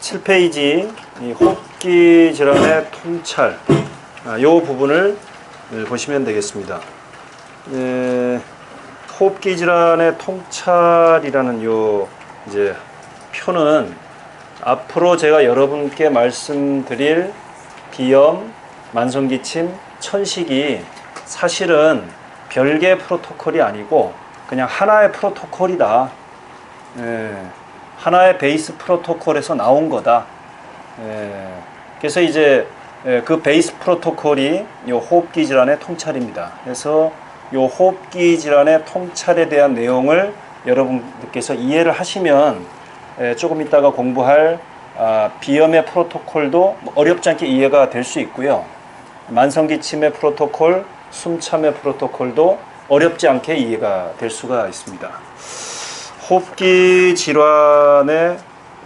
7페이지 이 호흡기 질환의 통찰 요 부분을 보시면 되겠습니다. 호흡기 질환의 통찰이라는 요 이제 표는 앞으로 제가 여러분께 말씀드릴 비염, 만성기침, 천식이 사실은 별개의 프로토콜이 아니고 그냥 하나의 프로토콜이다. 하나의 베이스 프로토콜에서 나온 거다. 그래서 이제 그 베이스 프로토콜이 요 호흡기 질환의 통찰입니다. 그래서 요 호흡기 질환의 통찰에 대한 내용을 여러분들께서 이해를 하시면 조금 이따가 공부할 비염의 프로토콜도 어렵지 않게 이해가 될 수 있고요. 만성기침의 프로토콜, 숨참의 프로토콜도 어렵지 않게 이해가 될 수가 있습니다. 호흡기 질환의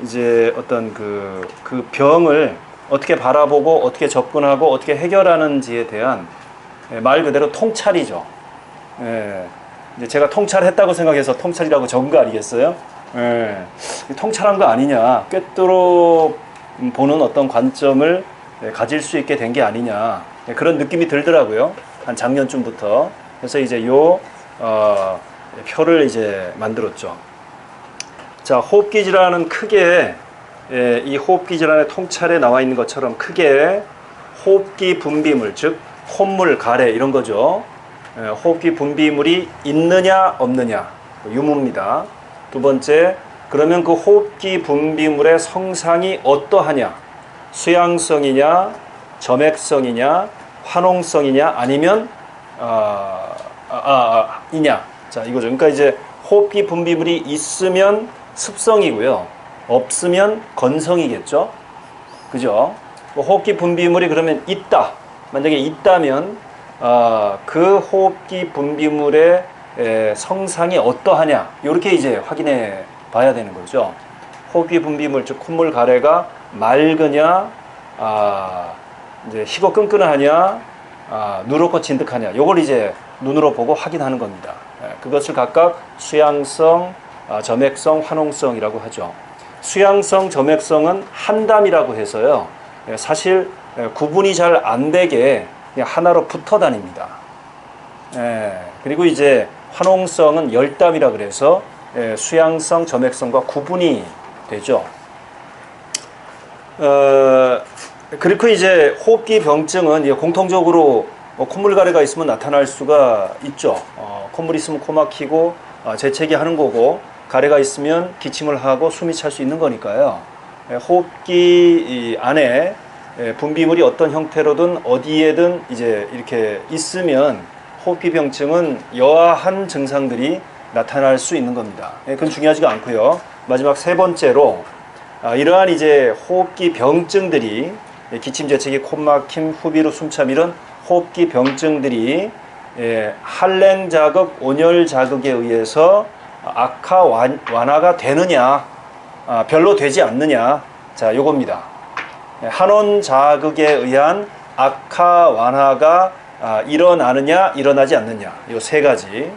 이제 어떤 그 병을 어떻게 바라보고 어떻게 접근하고 어떻게 해결하는지에 대한 말 그대로 통찰이죠. 이제 제가 통찰했다고 생각해서 통찰이라고 적은 거 아니겠어요? 통찰한 거 아니냐, 꿰뚫어 보는 어떤 관점을 가질 수 있게 된 게 아니냐, 그런 느낌이 들더라고요. 한 작년쯤부터. 그래서 이제 요 표를 이제 만들었죠. 자, 호흡기 질환은 크게 이 호흡기 질환의 통찰에 나와 있는 것처럼 크게 호흡기 분비물, 즉 콧물, 가래 이런 거죠. 호흡기 분비물이 있느냐 없느냐 유무입니다. 두 번째, 그러면 그 호흡기 분비물의 성상이 어떠하냐, 수양성이냐, 점액성이냐, 환홍성이냐, 아니면 이냐. 자, 이거죠. 그러니까 이제 호흡기 분비물이 있으면 습성이고요, 없으면 건성이겠죠. 그죠? 호흡기 분비물이 그러면 있다. 만약에 있다면 그 호흡기 분비물의 성상이 어떠하냐, 이렇게 이제 확인해 봐야 되는 거죠. 호흡기 분비물, 즉 콧물, 가래가 맑으냐, 이제 희고 끈끈하냐, 누렇고 진득하냐, 요걸 이제 눈으로 보고 확인하는 겁니다. 그것을 각각 수양성, 점액성, 환홍성이라고 하죠. 수양성, 점액성은 한담이라고 해서요, 사실 구분이 잘 안 되게 그냥 하나로 붙어 다닙니다. 그리고 이제 환홍성은 열담이라 그래서 수양성, 점액성과 구분이 되죠. 그리고 이제 호흡기 병증은 공통적으로 콧물 가래가 있으면 나타날 수가 있죠. 콧물 있으면 코 막히고 재채기 하는 거고, 가래가 있으면 기침을 하고 숨이 찰 수 있는 거니까요. 호흡기 안에 분비물이 어떤 형태로든 어디에든 이제 이렇게 있으면 호흡기 병증은 여하한 증상들이 나타날 수 있는 겁니다. 그건 중요하지가 않고요. 마지막 세 번째로 이러한 이제 호흡기 병증들이 기침, 재채기, 콧막힘, 후비로 숨참 이런 호흡기 병증들이 한랭 자극, 온열 자극에 의해서 악화 완화가 되느냐, 별로 되지 않느냐. 자, 요겁니다. 한온 자극에 의한 악화 완화가 일어나느냐, 일어나지 않느냐. 요 세 가지.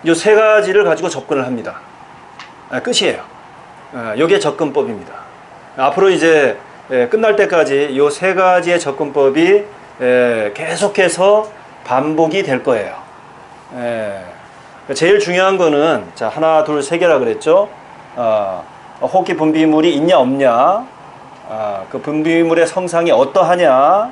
요 세 가지를 가지고 접근을 합니다. 끝이에요. 요게 접근법입니다. 앞으로 이제 끝날 때까지 요 세 가지의 접근법이 계속해서 반복이 될 거예요. 제일 중요한 거는, 자, 하나, 둘, 세 개라 그랬죠. 호흡기 분비물이 있냐 없냐, 그 분비물의 성상이 어떠하냐,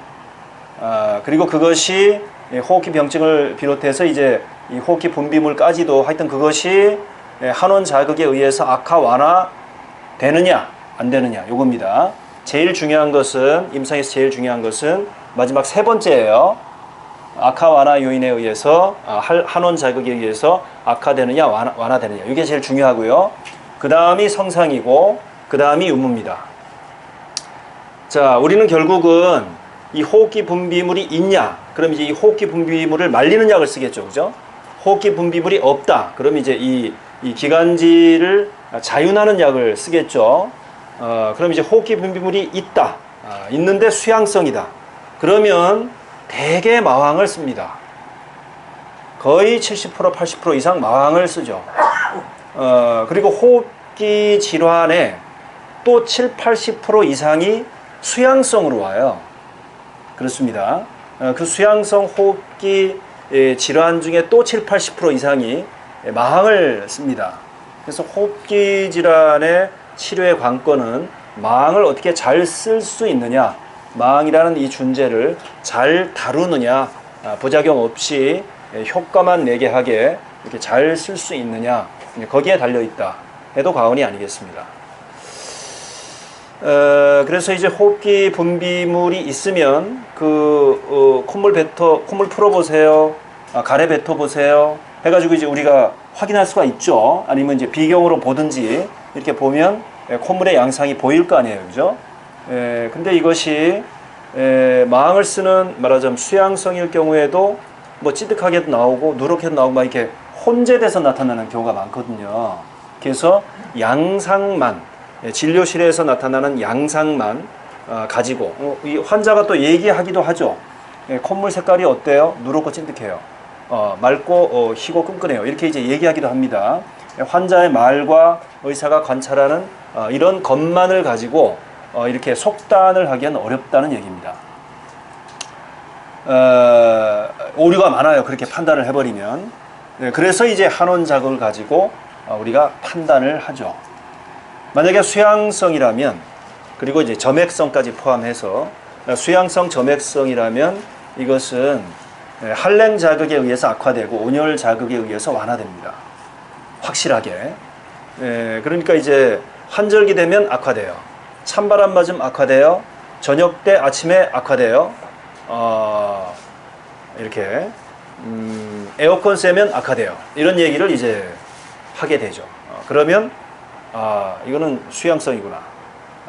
그리고 그것이 호흡기 병증을 비롯해서 이제 이 호흡기 분비물까지도 하여튼 그것이 한온 자극에 의해서 악화 완화 되느냐 안 되느냐, 요겁니다. 제일 중요한 것은, 임상에서 제일 중요한 것은 마지막 세 번째예요. 악화 완화 요인에 의해서, 한온 자극에 의해서 악화되느냐 완화되느냐, 이게 제일 중요하고요. 그 다음이 성상이고 그 다음이 유무입니다. 자, 우리는 결국은 이 호흡기 분비물이 있냐, 그럼 이제 이 호흡기 분비물을 말리는 약을 쓰겠죠. 그죠? 호흡기 분비물이 없다, 그럼 이제 이 기관지를 자윤하는 약을 쓰겠죠. 그럼 이제 호흡기 분비물이 있다, 있는데 수양성이다, 그러면 대개 마황을 씁니다. 거의 70% 80% 이상 마황을 쓰죠. 그리고 호흡기 질환의 또 7, 80% 이상이 수양성으로 와요. 그렇습니다. 그 수양성 호흡기 질환 중에 또 7, 80% 이상이 마항을 씁니다. 그래서 호흡기 질환의 치료의 관건은 마항을 어떻게 잘 쓸 수 있느냐, 마항이라는 이 존재를 잘 다루느냐, 부작용 없이 효과만 내게 하게 이렇게 잘 쓸 수 있느냐, 거기에 달려있다 해도 과언이 아니겠습니다. 그래서 이제 호흡기 분비물이 있으면 콧물 풀어보세요, 가래 뱉어보세요 해가지고 이제 우리가 확인할 수가 있죠. 아니면 이제 비경으로 보든지 이렇게 보면 콧물의 양상이 보일 거 아니에요, 그죠? 근데 이것이 마항을 쓰는 말하자면 수양성일 경우에도 뭐 찌득하게도 나오고 누렇게도 나오고 막 이렇게 혼재돼서 나타나는 경우가 많거든요. 그래서 양상만, 진료실에서 나타나는 양상만 가지고 이 환자가 또 얘기하기도 하죠. 콧물 색깔이 어때요? 누렇고 찐득해요. 맑고 희고 끈끈해요. 이렇게 이제 얘기하기도 합니다. 환자의 말과 의사가 관찰하는 이런 것만을 가지고 이렇게 속단을 하기는 어렵다는 얘기입니다. 오류가 많아요. 그렇게 판단을 해버리면. 그래서 이제 한원 자극을 가지고 우리가 판단을 하죠. 만약에 수양성이라면, 그리고 이제 점액성까지 포함해서 수양성, 점액성이라면 이것은 한랭 자극에 의해서 악화되고 온열 자극에 의해서 완화됩니다. 확실하게. 그러니까 이제 환절기 되면 악화돼요. 찬바람 맞으면 악화돼요. 저녁 때 아침에 악화돼요. 이렇게 에어컨 쐬면 악화돼요. 이런 얘기를 이제 하게 되죠. 그러면 이거는 수양성이구나,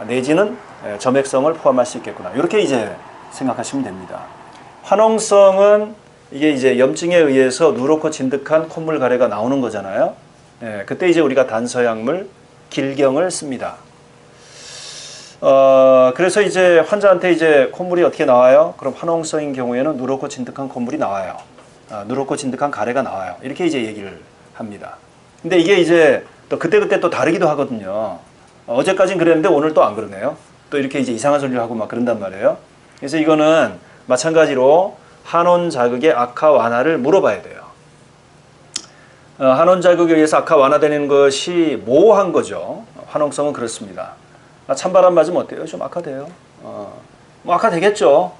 내지는 점액성을 포함할 수 있겠구나, 이렇게 이제 생각하시면 됩니다. 화농성은 이게 이제 염증에 의해서 누렇고 진득한 콧물 가래가 나오는 거잖아요. 그때 이제 우리가 단서약물 길경을 씁니다. 그래서 이제 환자한테 이제 콧물이 어떻게 나와요? 그럼 화농성인 경우에는 누렇고 진득한 콧물이 나와요. 누렇고 진득한 가래가 나와요. 이렇게 이제 얘기를 합니다. 근데 이게 이제 또 그때그때 또 다르기도 하거든요. 어제까진 그랬는데 오늘 또 안 그러네요. 또 이렇게 이제 이상한 소리를 하고 막 그런단 말이에요. 그래서 이거는 마찬가지로 한원 자극의 악화 완화를 물어봐야 돼요. 한원 자극에 의해서 악화 완화되는 것이 모호한 거죠. 화농성은 그렇습니다. 찬바람 맞으면 어때요? 좀 악화돼요. 뭐 악화되겠죠.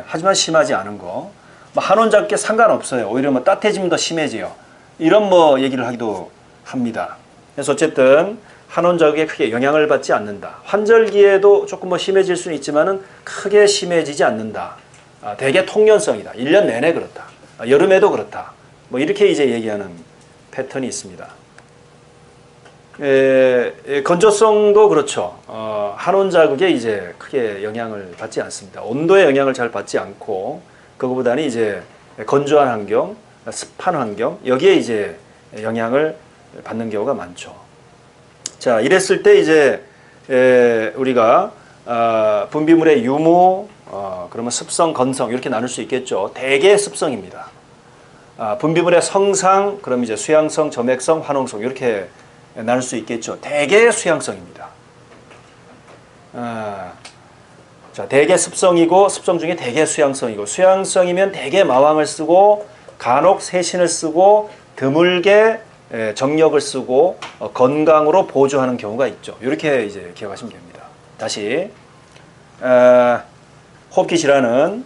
하지만 심하지 않은 거. 뭐 한원 자극에 상관없어요. 오히려 뭐 따뜻해지면 더 심해져요. 이런 뭐 얘기를 하기도 합니다. 그래서 어쨌든 한원 자극에 크게 영향을 받지 않는다. 환절기에도 조금 뭐 심해질 수는 있지만은 크게 심해지지 않는다. 대개 통연성이다. 1년 내내 그렇다. 여름에도 그렇다. 뭐 이렇게 이제 얘기하는 패턴이 있습니다. 건조성도 그렇죠. 한원 자극에 이제 크게 영향을 받지 않습니다. 온도에 영향을 잘 받지 않고, 그거보다는 이제 건조한 환경, 습한 환경, 여기에 이제 영향을 받는 경우가 많죠. 자, 이랬을 때 이제 우리가 분비물의 유무, 그러면 습성, 건성 이렇게 나눌 수 있겠죠. 대개 습성입니다. 분비물의 성상, 그럼 이제 수양성, 점액성, 화농성 이렇게 나눌 수 있겠죠. 대개 수양성입니다. 자, 대개 습성이고, 습성 중에 대개 수양성이고, 수양성이면 대개 마왕을 쓰고 간혹 세신을 쓰고 드물게 정력을 쓰고 건강으로 보조하는 경우가 있죠. 이렇게 이제 기억하시면 됩니다. 다시 호흡기 질환은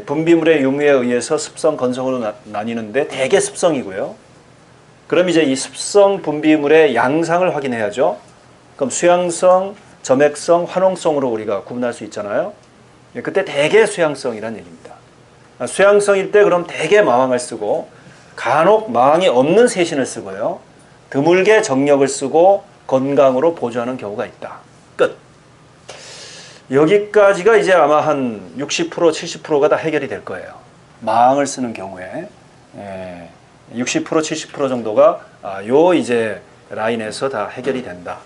분비물의 유무에 의해서 습성, 건성으로 나뉘는데 대개 습성이고요. 그럼 이제 이 습성 분비물의 양상을 확인해야죠. 그럼 수양성, 점액성, 화농성으로 우리가 구분할 수 있잖아요. 그때 대개 수양성이라는 얘기입니다. 수양성일 때 그럼 대개 마왕을 쓰고 간혹 마왕이 없는 세신을 쓰고요. 드물게 정력을 쓰고 건강으로 보조하는 경우가 있다. 끝. 여기까지가 이제 아마 한 60%, 70%가 다 해결이 될 거예요. 마왕을 쓰는 경우에 60%, 70% 정도가 요 이제 라인에서 다 해결이 된다.